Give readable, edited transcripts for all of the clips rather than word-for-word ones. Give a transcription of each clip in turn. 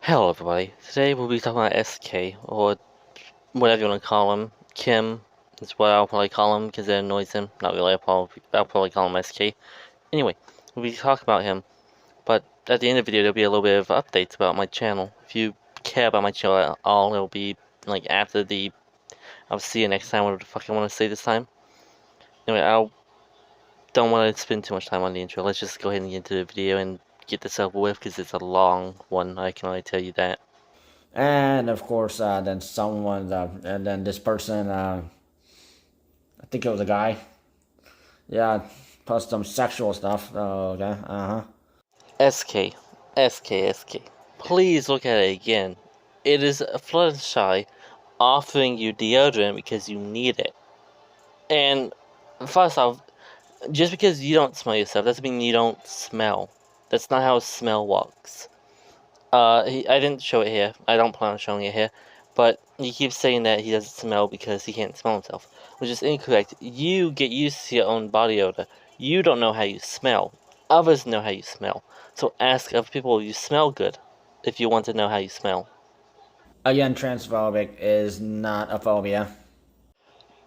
Hello everybody, today we'll be talking about SK, or whatever you want to call him. Kim is what I'll probably call him because it annoys him. Not really, I'll probably call him SK. Anyway, we'll be talking about him, but at the end of the video there'll be a little bit of updates about my channel. If you care about my channel at all, it'll be like after the I'll see you next time, whatever the fuck I want to say this time. Anyway, I don't want to spend too much time on the intro. Let's just go ahead and get into the video and get this over with because it's a long one, I can only tell you that. And of course, then someone, and then this person, I think it was a guy. Yeah, plus some sexual stuff. Oh, okay, SK, SK. Please look at it again. It is Fluttershy offering you deodorant because you need it. And first off, just because you don't smell yourself doesn't mean you don't smell. That's not how smell works. I didn't show it here. I don't plan on showing it here. But he keeps saying that he doesn't smell because he can't smell himself, which is incorrect. You get used to your own body odor. You don't know how you smell. Others know how you smell. So ask other people if you smell good if you want to know how you smell. Again, transphobic is not a phobia.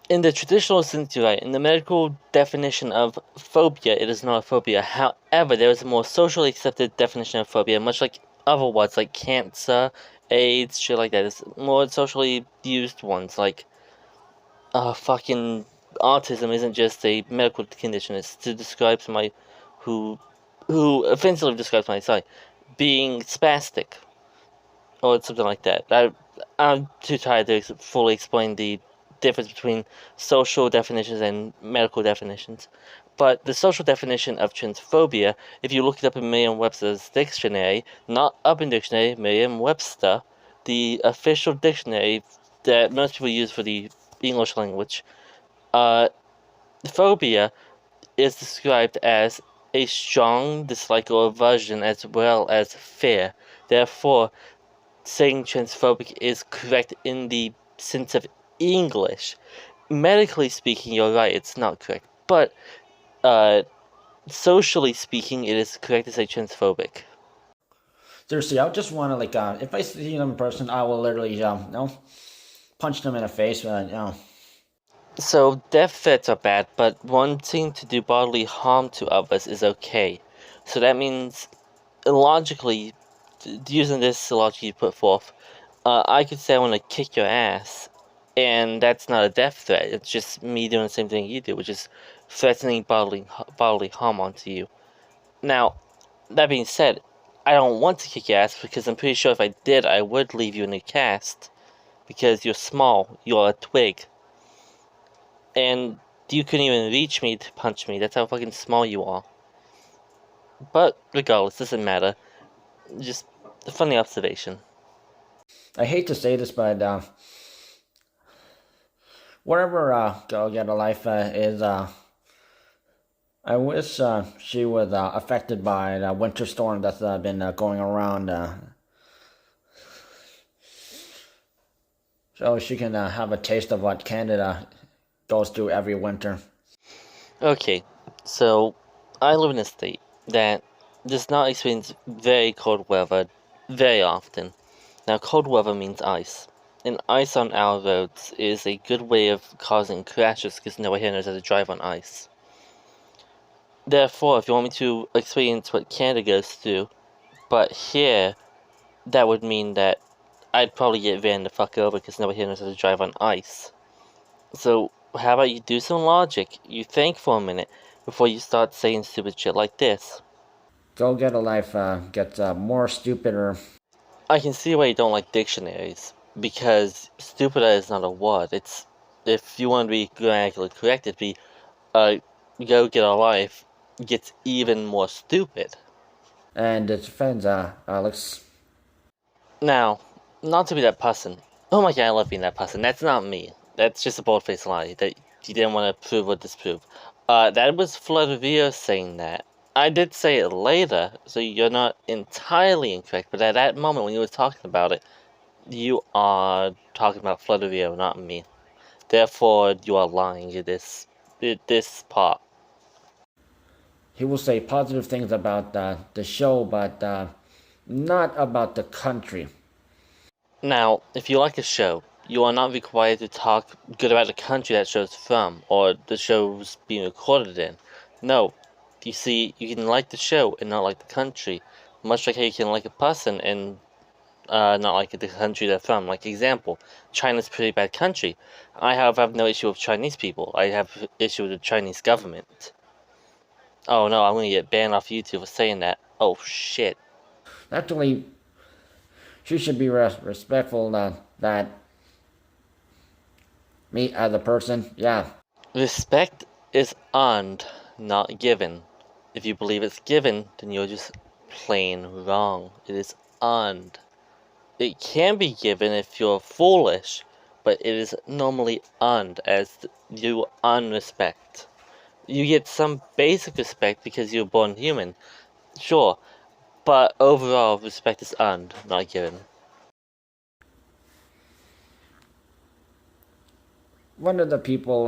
In the traditional sense, you're right. In the medical definition of phobia, it is not a phobia. However, there is a more socially accepted definition of phobia, much like other words like cancer, AIDS, shit like that. It's more socially used ones, like fucking autism isn't just a medical condition. It's to describe somebody who offensively describes somebody, sorry, being spastic or something like that. I'm too tired to fully explain the difference between social definitions and medical definitions. But the social definition of transphobia, if you look it up in Merriam-Webster's dictionary, not Urban Dictionary, Merriam-Webster, the official dictionary that most people use for the English language, uh, phobia is described as a strong dislike or aversion as well as fear. Therefore, saying transphobic is correct in the sense of English. Medically speaking, you're right, it's not correct. But uh, socially speaking, it is correct to say transphobic. Seriously, I just want to if I see them in person, I will literally, punch them in the face. So, death threats are bad, but wanting to do bodily harm to others is okay. So that means, logically, using this logic you put forth, I could say I want to kick your ass, and that's not a death threat. It's just me doing the same thing you do, which is threatening bodily harm onto you. Now, that being said, I don't want to kick your ass because I'm pretty sure if I did, I would leave you in a cast because you're small, you're a twig, and you couldn't even reach me to punch me. That's how fucking small you are. But regardless, doesn't matter. Just a funny observation. I hate to say this, but whatever Go Get a Life is, I wish she was affected by the winter storm that's been going around, so she can have a taste of what Canada goes through every winter. Okay, so I live in a state that does not experience very cold weather very often. Now, cold weather means ice. And ice on our roads is a good way of causing crashes because nobody here knows how to drive on ice. Therefore, if you want me to experience what Canada goes through, but here, that would mean that I'd probably get ran the fuck over because nobody here knows how to drive on ice. So, how about you do some logic? You think for a minute before you start saying stupid shit like this. Go Get a Life gets more stupider. I can see why you don't like dictionaries, because stupider is not a word. It's, if you want to be grammatically correct, it'd be, go get a life gets even more stupid. And it defends Alex. Now, not to be that person. Oh my god, I love being that person. That's not me. That's just a bold-faced lie that you didn't want to prove or disprove. That was Flavio saying that. I did say it later, so you're not entirely incorrect, but at that moment when you were talking about it, you are talking about Flavio, not me. Therefore, you are lying in this part. He will say positive things about the show, but not about the country. Now, if you like a show, you are not required to talk good about the country that show's from, or the show's being recorded in. No, you see, you can like the show and not like the country, much like how you can like a person and not like the country they're from. Like example, China's a pretty bad country. I have no issue with Chinese people. I have issue with the Chinese government. Oh no, I'm gonna get banned off YouTube for saying that. Oh shit. Actually, she should be respectful that me as a person, yeah. Respect is earned, not given. If you believe it's given, then you're just plain wrong. It is earned. It can be given if you're foolish, but it is normally earned as you earn respect. You get some basic respect because you're born human, sure, but overall respect is earned, not given. One of the people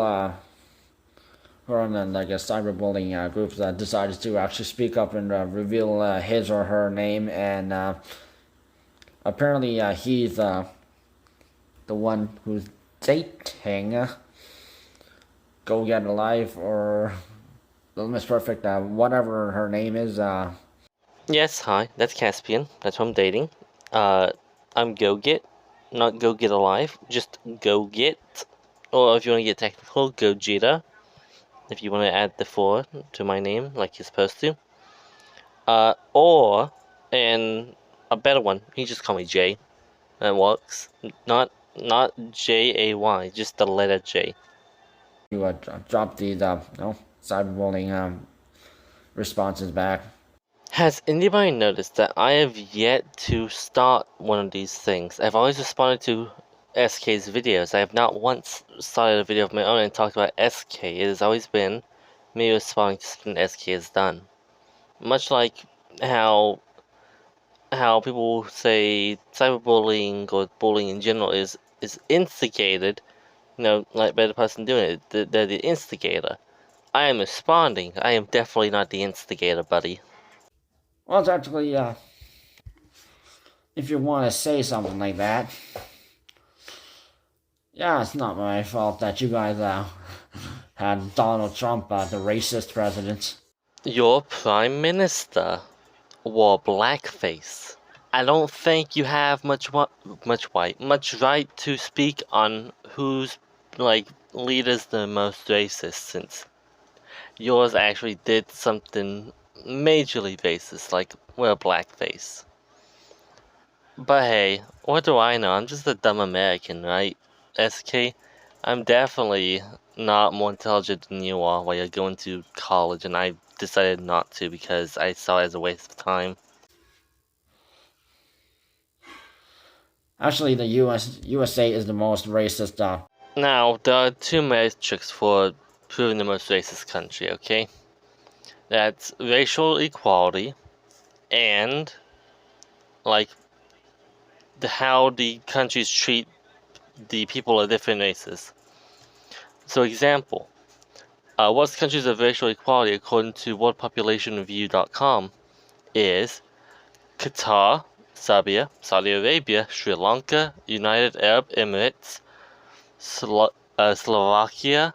who are in like a cyberbullying groups decided to actually speak up and reveal his or her name, and apparently he's the one who's dating Go Get a Life or the Miss Perfect, whatever her name is. Yes, hi, that's Caspian. That's who I'm dating. I'm Go Get, not Go Get Alive, just Go Get. Or if you want to get technical, Gogeta. If you want to add the 4 to my name, like you're supposed to. Or, and a better one, you just call me Jay. That works. Not Jay, just the letter J. You drop these cyberbullying responses back. Has anybody noticed that I have yet to start one of these things? I've always responded to SK's videos. I have not once started a video of my own and talked about SK. It has always been me responding to something SK has done. Much like how people say cyberbullying or bullying in general is instigated, like by the person doing it. They're the instigator. I am responding. I am definitely not the instigator, buddy. Well, it's actually, if you want to say something like that, yeah, it's not my fault that you guys had Donald Trump, the racist president. Your prime minister wore blackface. I don't think you have much right to speak on whose leader's the most racist, since yours actually did something majorly racist, like wear blackface. But hey, what do I know? I'm just a dumb American, right? SK, I'm definitely not more intelligent than you are while you're going to college, and I decided not to because I saw it as a waste of time. Actually, the USA is the most racist. Now, there are two metrics for proving the most racist country, okay? That's racial equality and, like, how the countries treat the people of different races. So, example, what's countries of racial equality according to worldpopulationreview.com is Qatar, Serbia, Saudi Arabia, Sri Lanka, United Arab Emirates, Slovakia,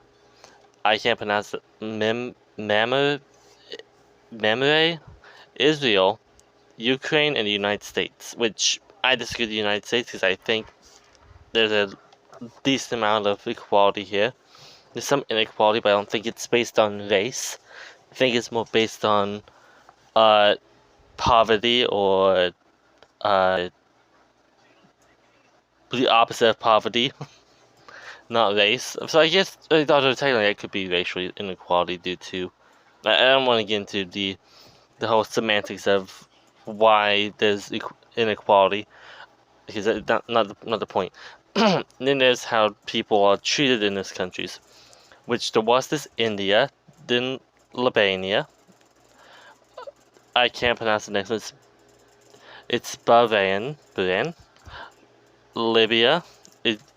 I can't pronounce it, Mamre, Israel, Ukraine, and the United States, which I disagree with the United States because I think there's a decent amount of equality here. There's some inequality, but I don't think it's based on race. I think it's more based on poverty or the opposite of poverty, not race. So I guess technically it could be racial inequality due to. I don't want to get into the whole semantics of why there's inequality because that's not the point. Then there's how people are treated in these countries, which the worst is India, then Albania. I can't pronounce the next one. It's Bahrain, Libya,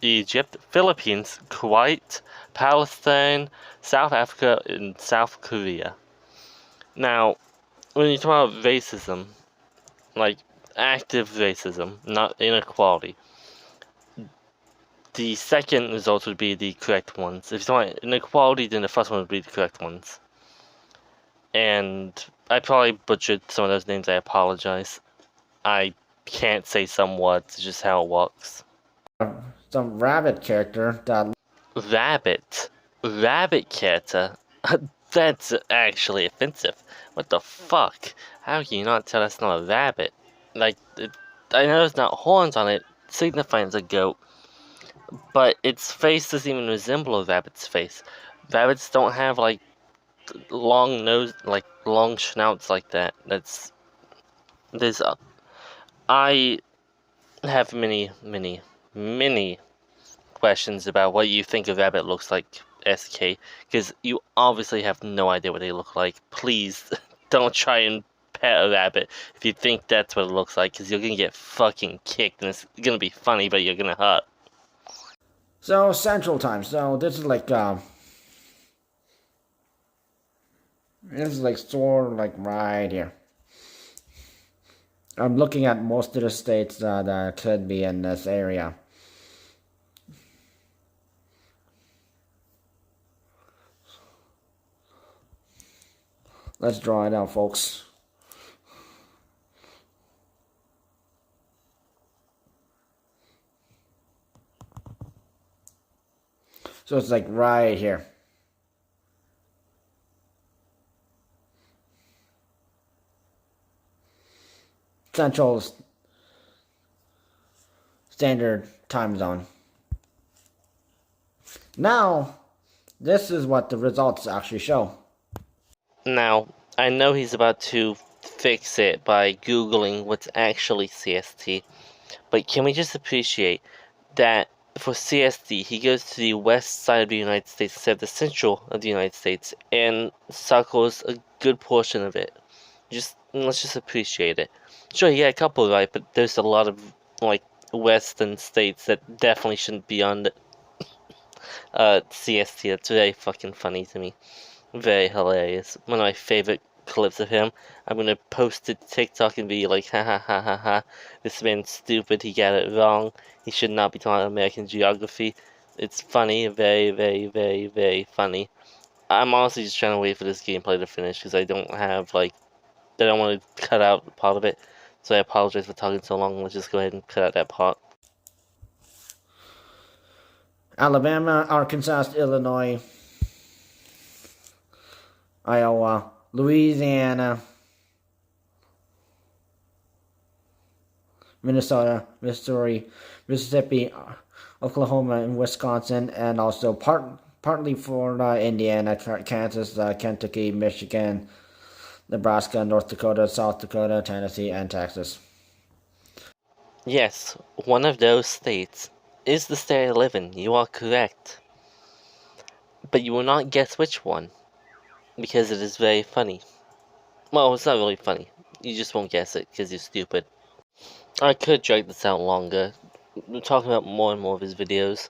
Egypt, Philippines, Kuwait, Palestine, South Africa, and South Korea. Now, when you talk about racism, like active racism, not inequality. The second result would be the correct ones. If you want inequality, then the first one would be the correct ones. And I probably butchered some of those names. I apologize. I can't say somewhat. It's just how it works. Some rabbit character that. Rabbit character. That's actually offensive. What the fuck? How can you not tell that's not a rabbit? Like, I know there's not horns on it, signifying it's a goat, but its face doesn't even resemble a rabbit's face. Rabbits don't have like long nose, like long snouts like that. There's I have many questions about what you think a rabbit looks like, SK, because you obviously have no idea what they look like. Please don't try and pet a rabbit if you think that's what it looks like, because you're gonna get fucking kicked, and it's gonna be funny, but you're gonna hurt. So Central Time. So this is like sort of like right here. I'm looking at most of the states that could be in this area. Let's draw it out, folks. So it's like right here. Central Standard Time Zone. Now, this is what the results actually show. Now, I know he's about to fix it by Googling what's actually CST, but can we just appreciate that for CST, he goes to the west side of the United States instead of the central of the United States and circles a good portion of it. Let's just appreciate it. Sure, yeah, a couple right, but there's a lot of like western states that definitely shouldn't be on the CST. That's very fucking funny to me. Very hilarious. One of my favorite clips of him. I'm gonna post it to TikTok and be like, ha ha ha ha ha. This man's stupid. He got it wrong. He should not be taught American geography. It's funny. Very funny. I'm honestly just trying to wait for this gameplay to finish because I don't have like, I don't want to cut out part of it. So I apologize for talking so long. Let's just go ahead and cut out that part. Alabama, Arkansas, Illinois, Iowa, Louisiana, Minnesota, Missouri, Mississippi, Oklahoma, and Wisconsin, and also partly Florida, Indiana, Kansas, Kentucky, Michigan, Nebraska, North Dakota, South Dakota, Tennessee, and Texas. Yes, one of those states is the state I live in. You are correct. But you will not guess which one, because it is very funny. Well, it's not really funny. You just won't guess it, because you're stupid. I could drag this out longer. I'm talking about more and more of his videos.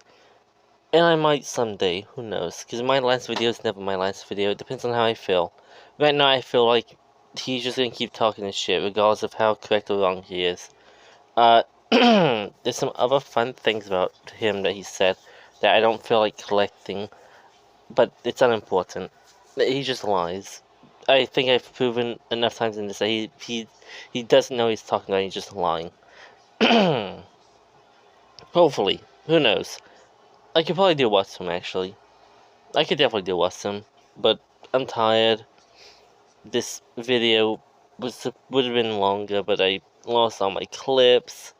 And I might someday, who knows. Because my last video is never my last video. It depends on how I feel. Right now I feel like he's just gonna keep talking his shit, regardless of how correct or wrong he is. There's some other fun things about him that he said that I don't feel like collecting, but it's unimportant. He just lies. I think I've proven enough times in this that he doesn't know he's talking about. He's just lying. Hopefully, who knows? I could probably do Westham actually. I could definitely do Westham, but I'm tired. This video would have been longer, but I lost all my clips.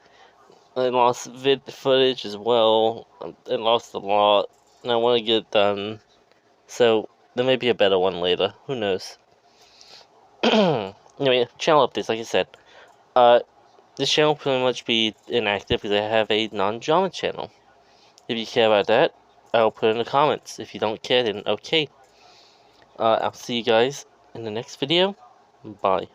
I lost footage as well. I lost a lot, and I want to get it done. So there may be a better one later. Who knows? Anyway, channel updates. Like I said, this channel will pretty much be inactive because I have a non-drama channel. If you care about that, I'll put it in the comments. If you don't care, then okay. I'll see you guys in the next video. Bye.